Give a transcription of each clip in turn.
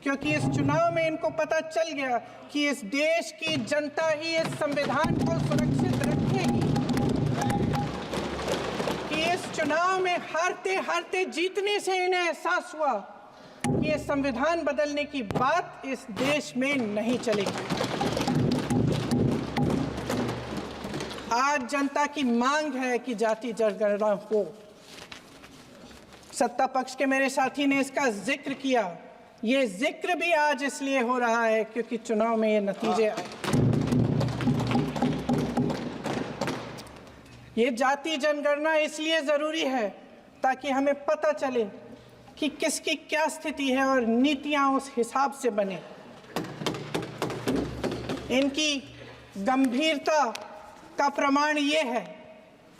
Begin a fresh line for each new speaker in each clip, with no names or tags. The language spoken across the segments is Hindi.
क्योंकि इस चुनाव में इनको पता चल गया कि इस देश की जनता ही इस संविधान को सुरक्षित रखेगी, कि इस चुनाव में हारते हारते जीतने से इन्हें एहसास हुआ कि ये संविधान बदलने की बात इस देश में नहीं चलेगी। आज जनता की मांग है कि जाति जनगणना हो। सत्ता पक्ष के मेरे साथी ने इसका जिक्र किया। ये जिक्र भी आज इसलिए हो रहा है क्योंकि चुनाव में ये नतीजे आए। ये जाति जनगणना इसलिए जरूरी है ताकि हमें पता चले कि किसकी क्या स्थिति है और नीतियां उस हिसाब से बने। इनकी गंभीरता का प्रमाण ये है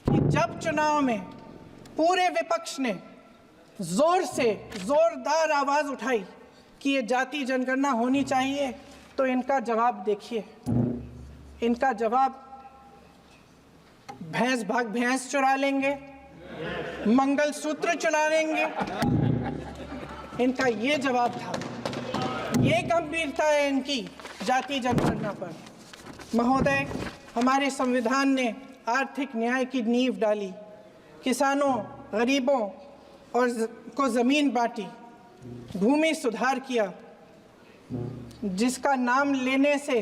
कि जब चुनाव में पूरे विपक्ष ने जोरदार आवाज उठाई कि ये जाति जनगणना होनी चाहिए, तो इनका जवाब देखिए। इनका जवाब भैंस भाग भैंस चुरा लेंगे, मंगलसूत्र चुरा लेंगे, इनका ये जवाब था। ये गंभीरता है इनकी जाति जनगणना पर। महोदय, हमारे संविधान ने आर्थिक न्याय की नींव डाली, किसानों, गरीबों और को जमीन बांटी, भूमि सुधार किया, जिसका नाम लेने से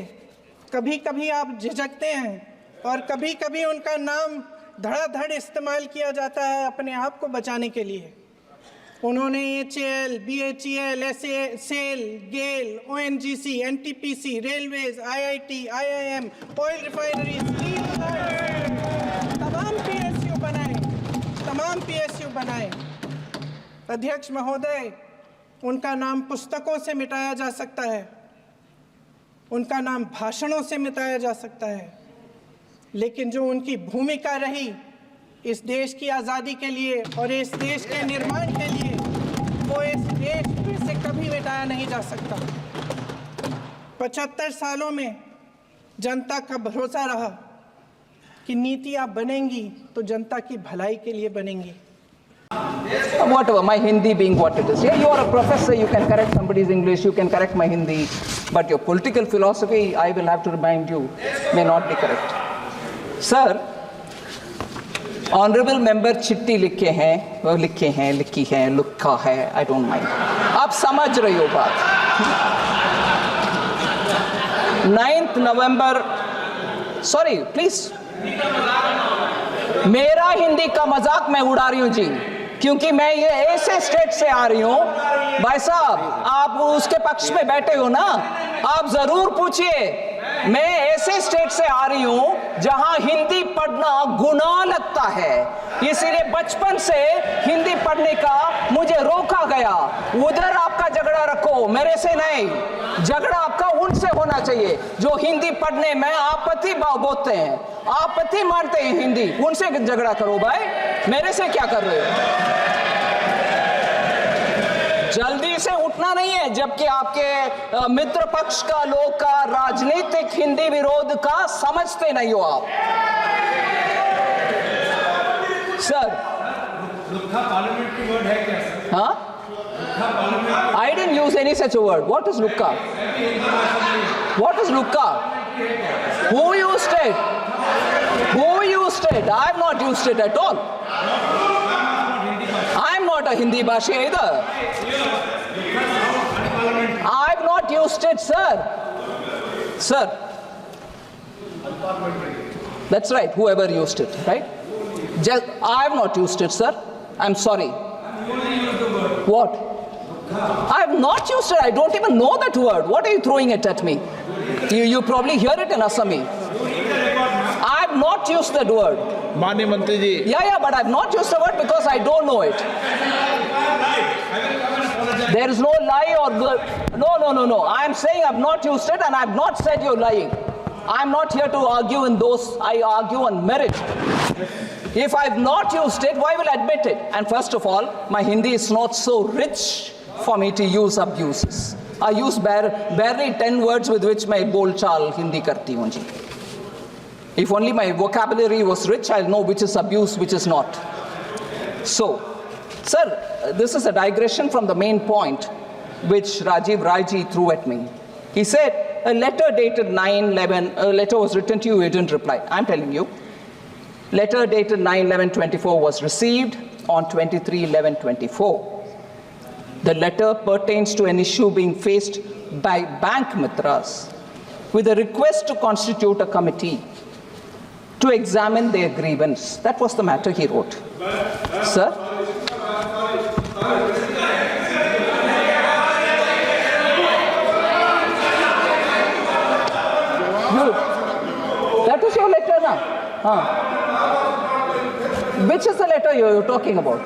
कभी कभी आप झिझकते हैं और कभी कभी उनका नाम धड़ाधड़ इस्तेमाल किया जाता है अपने आप को बचाने के लिए। उन्होंने HAL, BHEL, SAIL, गेल, ONGC, NTPC, railways, IIT, IIM, oil refineries, तमाम PSU बनाए। अध्यक्ष महोदय, उनका नाम पुस्तकों से मिटाया जा सकता है, उनका नाम भाषणों से मिटाया जा सकता है, लेकिन जो उनकी भूमिका रही इस देश की आज़ादी के लिए और इस देश के निर्माण के लिए, वो इस देश से कभी मिटाया नहीं जा सकता। 75 सालों में जनता का भरोसा रहा कि नीतियाँ बनेंगी तो जनता की भलाई के लिए बनेंगी।
Whatever, my Hindi being what it is. Yeah, you are a professor, you can correct somebody's English, you can correct my Hindi, but your political philosophy, I will have to remind you, may not be correct. Sir, Honorable Member चिट्ठी लिखी है, लिखा है, I don't mind. आप समझ रहे हो बात। 9th November, sorry, please. मेरा हिंदी का मजाक मैं उड़ा रही हूँ जी, क्योंकि मैं ये ऐसे स्टेट से आ रही हूँ। भाई साहब, आप उसके पक्ष में बैठे हो ना, आप जरूर पूछिए। मैं ऐसे स्टेट से आ रही हूँ जहां हिंदी पढ़ना गुनाह लगता है, इसीलिए बचपन से हिंदी पढ़ने का मुझे रोका गया। उधर आपका झगड़ा रखो, मेरे से नहीं। झगड़ा आपका उनसे होना चाहिए जो हिंदी पढ़ने में आपत्ति बोलते हैं, आपत्ति मानते हैं हिंदी, उनसे झगड़ा करो भाई, मेरे से क्या कर रहे हो। जल्दी से उठना नहीं है, जबकि आपके मित्र पक्ष का लोग का राजनीतिक हिंदी विरोध का समझते नहीं हो आप। सर,
लुक्का पार्लियामेंट्री वर्ड है क्या सर?
हाँ? I didn't use any such a word. What is lukka? What is lukka? Who used it? Who used it? I have not used it at all. I am not a Hindi bhashi either. I have not used it, sir. Sir. That's right, whoever used it, right? I have not used it, sir. I'm sorry. What? I have not used it. I don't even know that word. What are you throwing it at me? You probably hear it in Assami. I have not used that word.
माननीय मंत्री जी।
Yeah, but I have not used the word because I don't know it. There is no lie or no. I am saying I have not used it and I have not said you're lying. I am not here to argue in those. I argue on merit. If I have not used it, why will I admit it? And first of all, my Hindi is not so rich for me to use abuses. I use barely 10 words with which मैं बोल चाल हिंदी करती हूँ जी. If only my vocabulary was rich, I'll know which is abuse, which is not. So, sir, this is a digression from the main point. which Rajiv Rai threw at me. He said, a letter dated 9/11, a letter was written to you, you didn't reply. I'm telling you, letter dated 9/11/24 was received on 23/11/24. The letter pertains to an issue being faced by bank mitras with a request to constitute a committee to examine their grievance. That was the matter he wrote. Sir? That is your letter now? Which is the letter you're talking about?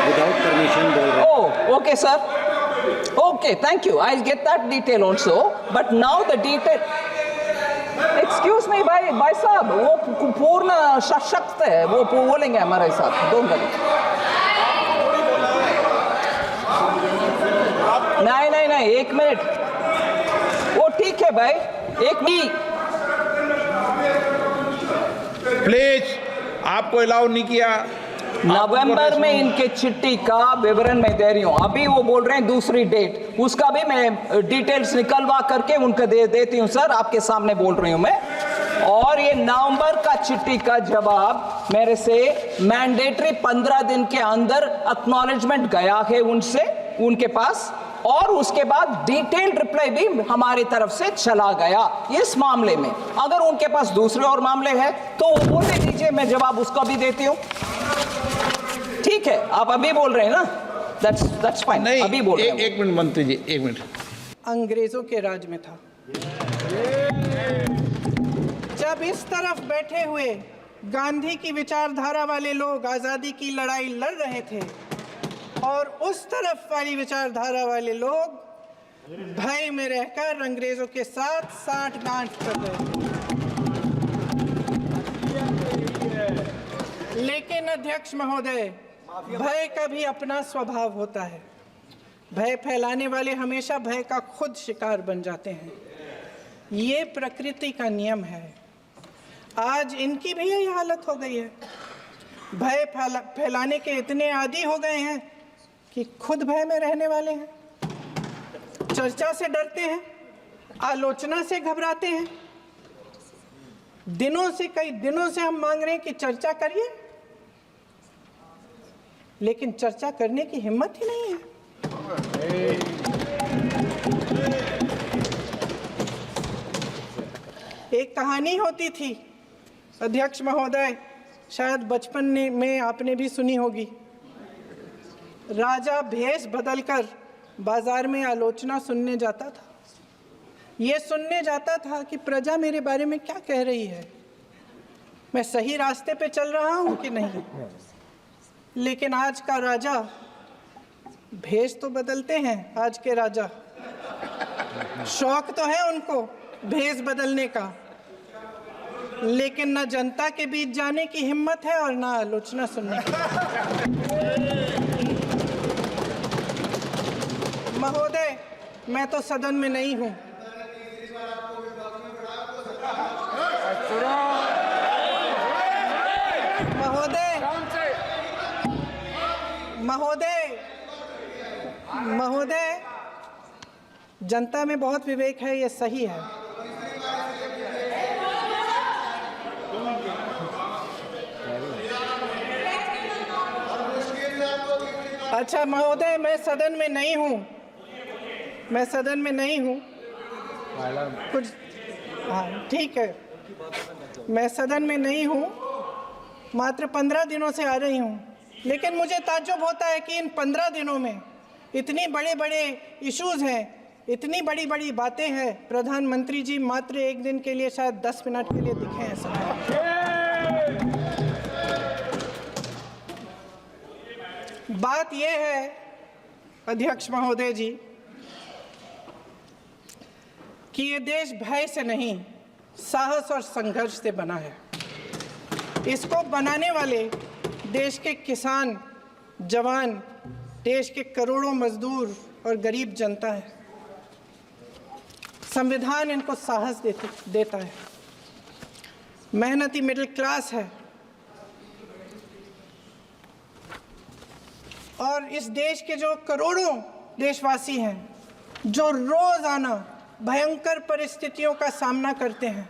Without permission,
Oh, okay, sir. Okay, thank you. I'll get that detail also. But now the detail. Excuse me, भाई साहब, वो पूर्ण सशक्त है, वो बोलेंगे हमारे साथ. Don't worry. नहीं, 1 मिनट. वो ठीक है भाई, 1 मिनट.
प्लीज, आपको अलाउ नहीं किया.
नवंबर में इनके चिट्ठी का विवरण मैं दे रही हूं. अभी वो बोल रहे हैं दूसरी डेट, उसका भी मैं डिटेल्स निकलवा करके उनको दे देती हूं. सर, आपके सामने बोल रही हूं मैं. और ये नवंबर का चिट्ठी का जवाब मेरे से मैंडेटरी 15 दिन के अंदर एक्नॉलेजमेंट गया है उनसे, उनके पास, और उसके बाद डिटेल्ड रिप्लाई भी हमारी तरफ से चला गया इस मामले में. अगर उनके पास दूसरे और मामले हैं तो वो बोलने दीजिए, मैं जवाब उसका भी देती हूं. ठीक है, आप अभी बोल रहे हैं ना, that's fine.
नहीं,
अभी बोल रहे हैं.
एक मिनट मंत्री जी, 1 मिनट.
अंग्रेजों के राज में था. जब इस तरफ बैठे हुए गांधी की विचारधारा वाले लोग आजादी की लड़ाई लड़ रहे थे और उस तरफ वाली विचारधारा वाले लोग भय में रहकर अंग्रेजों के साथ साठ-गांठ कर रहे थे. लेकिन अध्यक्ष महोदय, भय का भी अपना स्वभाव होता है. भय फैलाने वाले हमेशा भय का खुद शिकार बन जाते हैं. ये प्रकृति का नियम है. आज इनकी भी यही हालत हो गई है. भय फैलाने के इतने आदी हो गए हैं कि खुद भय में रहने वाले हैं. चर्चा से डरते हैं, आलोचना से घबराते हैं. कई दिनों से हम मांग रहे हैं कि चर्चा करिए, लेकिन चर्चा करने की हिम्मत ही नहीं है. एक कहानी होती थी अध्यक्ष महोदय, शायद बचपन में आपने भी सुनी होगी. राजा भेष बदलकर बाजार में आलोचना सुनने जाता था. ये सुनने जाता था कि प्रजा मेरे बारे में क्या कह रही है, मैं सही रास्ते पे चल रहा हूँ कि नहीं. लेकिन आज का राजा, भेष तो बदलते हैं आज के राजा, शौक तो है उनको भेष बदलने का, लेकिन न जनता के बीच जाने की हिम्मत है और न आलोचना सुनने की. महोदय, मैं तो सदन में नहीं हूं. महोदय, जनता में बहुत विवेक है, ये सही है. अच्छा महोदय, मैं सदन में नहीं हूँ. कुछ, हाँ ठीक है, मैं सदन में नहीं हूँ, मात्र 15 दिनों से आ रही हूँ. लेकिन मुझे ताज्जुब होता है कि इन 15 दिनों में इतनी बड़े इश्यूज हैं, इतनी बड़ी बातें हैं. प्रधानमंत्री जी मात्र 1 दिन के लिए, शायद 10 मिनट के लिए दिखे हैं सब. बात यह है अध्यक्ष महोदय जी कि ये देश भय से नहीं, साहस और संघर्ष से बना है. इसको बनाने वाले देश के किसान, जवान, देश के करोड़ों मजदूर और गरीब जनता है. संविधान इनको साहस देता है. मेहनती मिडिल क्लास है. और इस देश के जो करोड़ों देशवासी हैं जो रोजाना भयंकर परिस्थितियों का सामना करते हैं,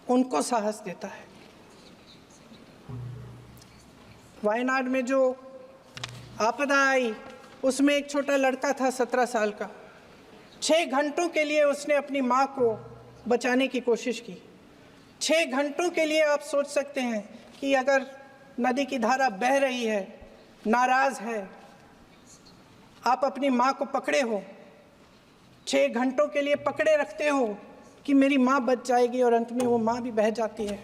उनको साहस देता है। वायनाड में जो आपदा आई उसमें एक छोटा लड़का था 17 साल का। 6 घंटों के लिए उसने अपनी माँ को बचाने की कोशिश की। 6 घंटों के लिए आप सोच सकते हैं कि अगर नदी की धारा बह रही है, नाराज है, आप अपनी माँ को पकड़े हो, 6 घंटों के लिए पकड़े रखते हो कि मेरी माँ बच जाएगी, और अंत में वो माँ भी बह जाती है।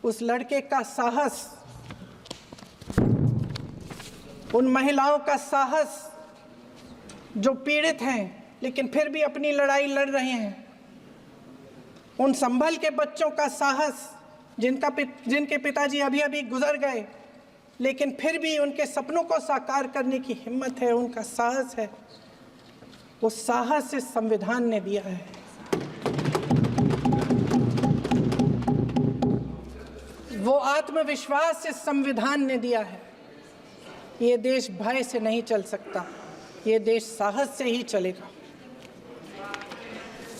उस लड़के का साहस, उन महिलाओं का साहस जो पीड़ित हैं लेकिन फिर भी अपनी लड़ाई लड़ रहे हैं, उन संभल के बच्चों का साहस जिनके पिताजी अभी अभी गुजर गए लेकिन फिर भी उनके सपनों को साकार करने की हिम्मत है, उनका साहस है, वो साहस इस संविधान ने दिया है। वो आत्मविश्वास इस संविधान ने दिया है। ये देश भय से नहीं चल सकता, ये देश साहस से ही चलेगा।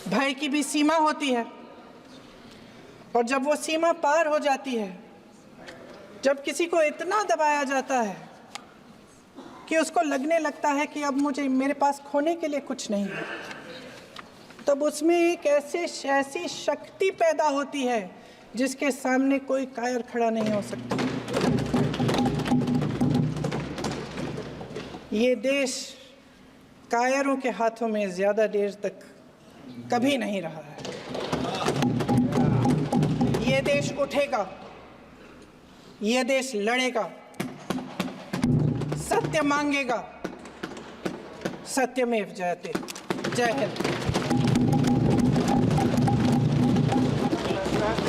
भय की भी सीमा होती है, और जब वो सीमा पार हो जाती है, जब किसी को इतना दबाया जाता है कि उसको लगने लगता है कि अब मेरे पास खोने के लिए कुछ नहीं है, तब उसमें एक ऐसी शक्ति पैदा होती है जिसके सामने कोई कायर खड़ा नहीं हो सकता। ये देश कायरों के हाथों में ज़्यादा देर तक कभी नहीं रहा है। ये देश उठेगा, ये देश लड़ेगा, सत्य मांगेगा, सत्यमेव जयते। जय हिंद।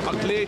अखिलेश